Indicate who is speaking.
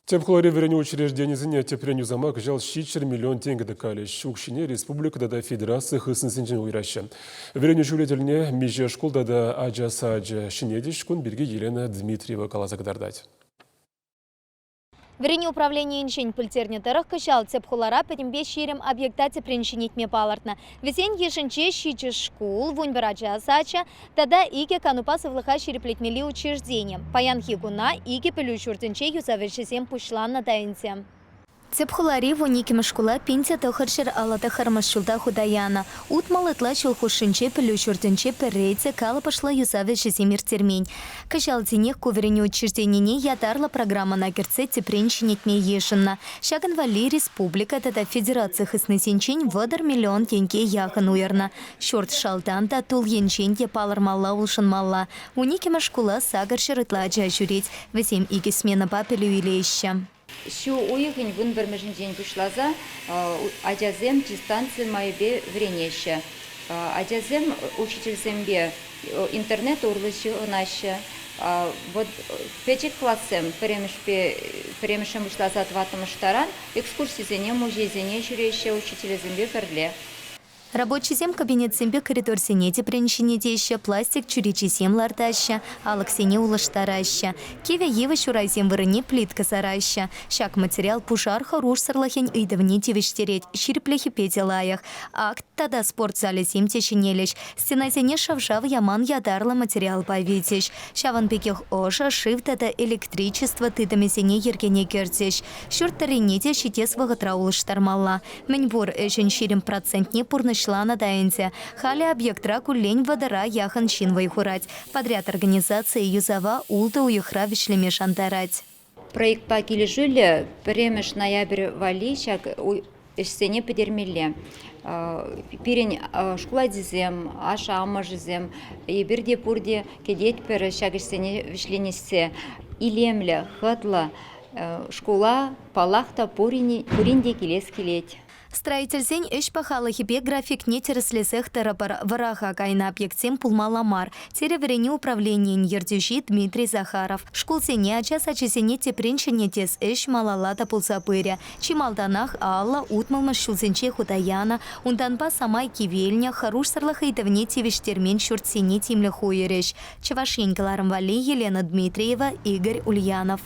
Speaker 1: Тепхлари верене учреждение занятия преню замак жал 4 миллион тенге декали. Шукшине республика да федерация хысын синчен уйраща. Верене жулетельне меже школда да аджа-саджа шинедиш кун бирге Елена Дмитриева калазагдардать.
Speaker 2: Верене управление инжень пультерне тарах кышал тепхулара петимбе ширим объектате приншинитме палартна. Весен ешенче щиче школ, вунь бараджа сача, тогда иге канупасы влыха шириплетмели учреждения. Паян хигуна иге пелючуртенче юзавершесем пушлан на таинте. Тепхулари вуниким школа пинтя тохаршир алата хармашулта худаяна. Утмалатла чулхушинче пелючуртенче перейце кала пошла юзавершесем иртермень. Кышал тенех куверене учреждения ятарла программа на керце теприншинитме ешенна. Шаган вали республика тата федерация хыснесенчень водар миллион тенге яхан уерна. Шорт шалтанта тул енченье палармалла улшанмалла. Униким школа сагаршир итладжа жюрить. Весем иги смена папелю илеща.
Speaker 3: Şu uygun gün vermişin jen puşlaza acazem дистанции майбе вренеще. Acazem учительсембе интернет урлыşı наша. Вот печек классем перемешем пушлаза тватымыштаран экскурсизене музейзене жүреше учителезембе ферле.
Speaker 2: Рабочий зем кабинет сембе коридор сенети приншинетеща, пластик чуричи сем лартаща, алак сене улаштараща. Кеве ева шурай зем вырыне плитка сараща. Шак материал пушар хорош сарлахень идавни тивештереть, ширплехи петелаях. Акт тада спортзале сем тещенелещ. Стена сене шавшав яман ядарла материал повитещ. Шаван пекех оша шив тада электричество тыдами сене ергене кертещ. Шуртаренете щитес вагатра улаштармалла. Меньбор эшен ширим процентне пурны шлана даенте. Хали объектра кулень водора яхан шинвай хурать. Подряд организации юзава улта уюхра вишлеме шантарать.
Speaker 3: Проект пакили жюля премеш ноябрь вали шак эшсене педермелле. Пирень школа дизем, аша амажизем, и бирде пурде кедет пер шак эшсене вишленесе. Илемле, хатла, школа палахта пуринде келес келеть.
Speaker 2: Строитель сень эш пахала хипе график не тереслесех тарапар вараха кайна объектсем пулмаламар. Тереврене управление нердюши Дмитрий Захаров. Школ сене ачас ачесене тепринчене тес эш малалата пулсапыря. Чималданах алла утмалмаш шулсенче хутаяна. Унданпа самай кивельня харуш сарлахайтовне тевештермен шуртсене тимля хуереш. Чавашенькаларам вали Елена Дмитриева, Игорь Ульянов.